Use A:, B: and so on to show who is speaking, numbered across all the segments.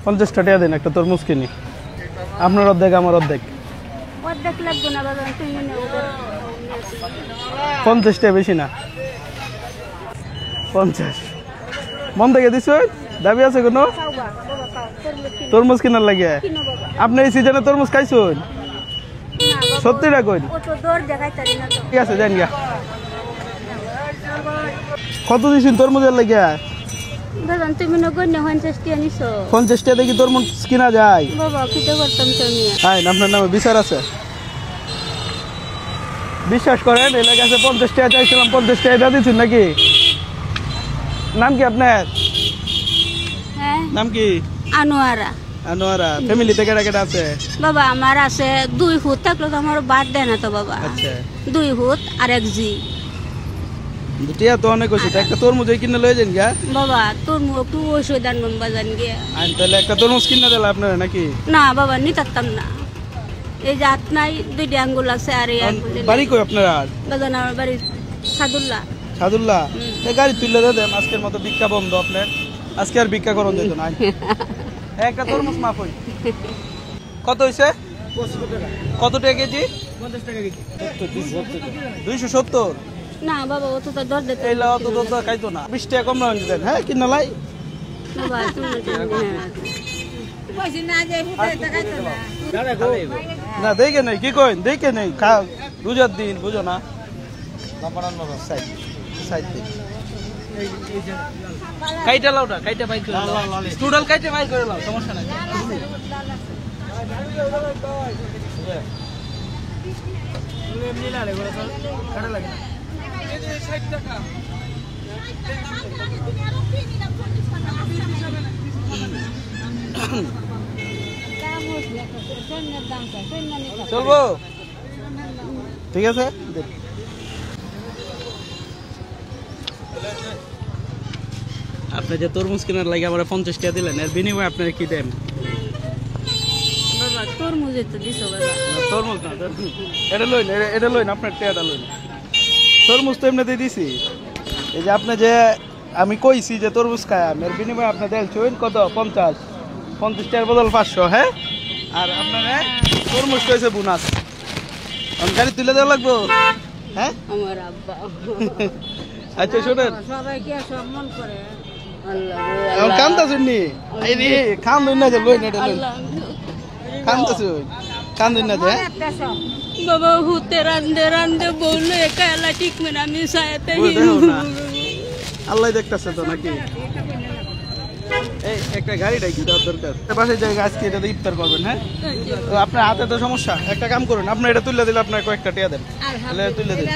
A: 50 টাকা দেন, একটা তরমুজ কিনি। আপনার অর্ধেক আমার অর্ধেক।
B: অর্ধেক লাগবে না বাবা, তুমি নাও।
A: 50 টাকা বেশি না। 50 মন থেকে দিছ? দাবি আছে কোনো? তরমুজ কিনার লাগে? আপনি এই সিজনে তরমুজ খাইছেন? সত্যি না কই? ঠিক আছে যান গা। কত দিছেন তরমুজের লাগে?
B: দাদা তুমি না গন্যা 50 টাকা নিছো।
A: 50 টাকা দেখি তরমুজ কিনা যায়?
B: বাবা কিটা করতাম তুমি?
A: হ্যাঁ, আপনার নামে বিচার আছে। বিশ্বাস করেন, এই লাগে আছে 50 টাকা চাইছিলাম, 50 টাকা দিয়েছেন নাকি? নাম কি আপনার?
B: হ্যাঁ
A: নাম কি?
B: আনোয়ারা।
A: আনোয়ারা। ফ্যামিলিতে কেডা কেডা আছে?
B: বাবা আমার আছে 2 ফুট, থাকলে তো আমার বাদ দেয় না তো বাবা।
A: আচ্ছা
B: 2 ফুট আর 1 জি।
A: দুটিয়া তো অনেক হইছে, একটা তরমুজ কিনে লয়ে যান গা।
B: বাবা তোর মুখ একটু ওষুধ আনবাম বাজান গিয়া।
A: আইন তাহলে একটা তরমুজ কিনে দিলা আপনারা নাকি?
B: না বাবা নিতাম না, এই যে হাত নাই 2টা আঙ্গুল আছে আর এই আঙ্গুল।
A: বাড়ি কই আপনারা?
B: বাজান আমার বাড়ি সাদুল্লাহ।
A: সাদুল্লাহ। এই গাড়ি তুলে দেন, আজকের মতো ভিক্ষা বন্ধ আপনার। আজকে আর ভিক্ষা করুন যেত না। একটা তরমুজ মাফ হই। কত হইছে? কত টাকা কেজি? 50 টাকা কেজি। 270।
B: না বাবা ও তো দর দিতে।
A: এই লাও তো দর খাইতো না। 20 টাকা কম রাখেন দেন। হ্যাঁ কিনা লাই?
B: বাবা তুমি পয়সা না যাই ফুটে টাকাইতো না।
A: না দেখে নাই, কি কইন? দেখে নাই, খা রোজার দিন বুঝো না। সাইড সাইড দিন কাইটা লাউটা, কাইটা বাই করে লাও। স্টুডেন্ট কাইটা বাই করে লাও, সমস্যা নাই। এমনি লালে বলে তো কাটা লাগে না। এই যে 60 টাকা। চলবো? ঠিক আছে। আপনি যে তরমুজ কেনার লাগে আমার 50 টাকা দিলেন, এর বিনিময়ে আপনার কি দেন?
B: বাবা তরমুজে তো দিছো বাবা।
A: তরমুজ না, এটা লইন, এটা লইন, আপনার টাকাটা লইন। তরমুজ তো এমনিতেই দিছি। এই যে আপনি যে আমি কইছি যে তরমুজ খায়, এর বিনিময়ে আপনি দেন কত? 50 টাকার বদল 500। হ্যাঁ, আর আপনার তরমুজ কইছে বোনাস। আমি গাড়ি তুলে দেওয়া লাগবো। হ্যাঁ
B: আমার আব্বা।
A: আচ্ছা শোনেন,
B: সবাই কি সব মন করে? আল্লাহ
A: এখন কান্দা শুননি। এই রে কান্দুন না যে লইন, এটা লইন। কান্দা শুন, কান্দুন না যে।
B: বাবা হুতে রান্দে রান্দে বললো একা এলা ঠিক মেন আমি সায়াতে
A: আল্লাহ দেখতেছে তো নাকি? এই একটা গাড়িটাই কি দেওয়ার দরকার? পাশের জায়গায় আজকে এটা ইফতার করবেন। হ্যাঁ, তো আপনার হাতে তো সমস্যা, একটা কাম করুন, আপনি এটা তুলে দিলে আপনার কয়েকটা টিয়া দেন। তুলে দিন।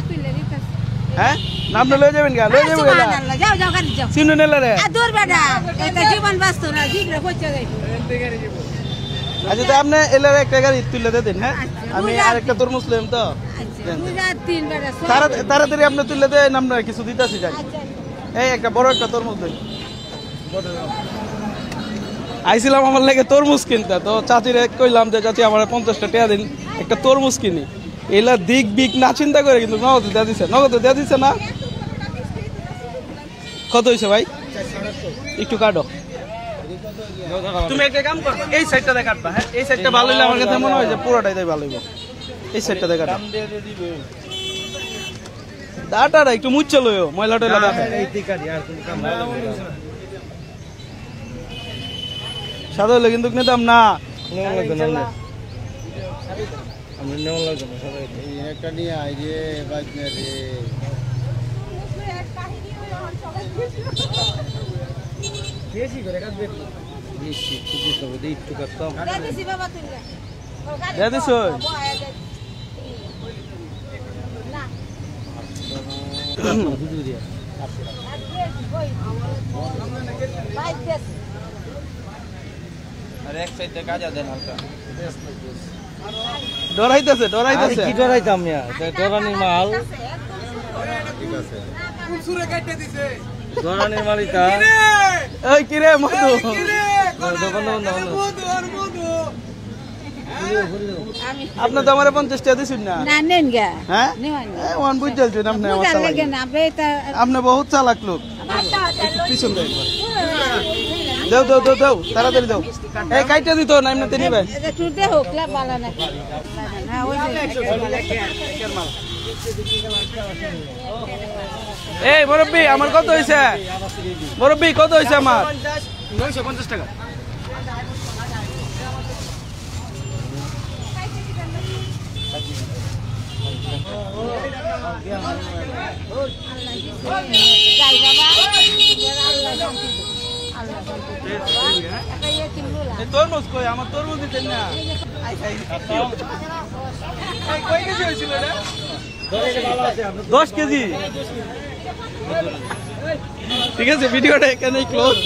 A: হ্যাঁ না, আপনি লয়ে যাবেন গা, লয়ে যাবেন গা।
B: যাও যাও গাড়ি যাও।
A: চিনু নেলা রে।
B: দূর বেটা, এটা জীবন বাঁচত না, জিগরে পৌঁছে যাই।
A: আচ্ছা তো আপনি এলার একটা গাড়ি তুলে দেন। হ্যাঁ, আমি আরেকটা তরমুজ লইম তো। তাড়াতাড়ি আপনি তুলে দেন, আমরা কিছু দিতেছি যাই। এই একটা বড় একটা তরমুজ দেন। আইছিলাম আমার লাগে তরমুজ কিনতে, তো চাচিরে কইলাম যে চাচি আমার 50টা টাকা দিন, একটা তরমুজ কিনি। এলা দিক বিক না চিন্তা করে কিন্তু নগদ দেওয়া দিচ্ছে, নগদ দেওয়া দিচ্ছে না। কত হয়েছে ভাই? একটু কাটো। তুমি একটা কাম করো, এই সাইডটাতে কাটবা। হ্যাঁ, এই সাইডটা ভালো হইলে আমার কাছে মনে হয় যে পুরোটাই তাই ভালো হইব। এই সাইডটাতে কাটো। দাটাটা একটু মুচ্ছে লইও, ময়লা টয়লা দাটা। সাদা হইলে কিন্তু নিতাম না। ডরাইতেছে, ডরাইতেছে।
C: কি ডরাইতাম না, ডরানির মাল। ডরানির মালিকা।
A: এই কি রে মধু? আপনি তো আমার 50 টাকা দিছেন না? হ্যাঁ, ওয়ান বুঝ চলছেন আপনি। আপনি বহুত চালাক লোক। পিছন দেখ। দাও দাও দাও দাও তাড়াতাড়ি দাও এই কাইটা দিত না এমনিতে নিবে
B: টুটে হোক লা বালা না না ওই
A: এই মুরব্বি আমার কত হইছে মুরব্বি কত হইছে আমার 950 টাকা
B: যাই বাবা আল্লাহ শান্তি আল্লাহ শান্তি একটা ইয়ে কিনলো না
A: এই তরমুজ কই আমার তরমুজ দিতেন না এই কয় কেজি হইছিল রে 10 কেজি ঠিক আছে ভিডিওটা এখানেই ক্লোজ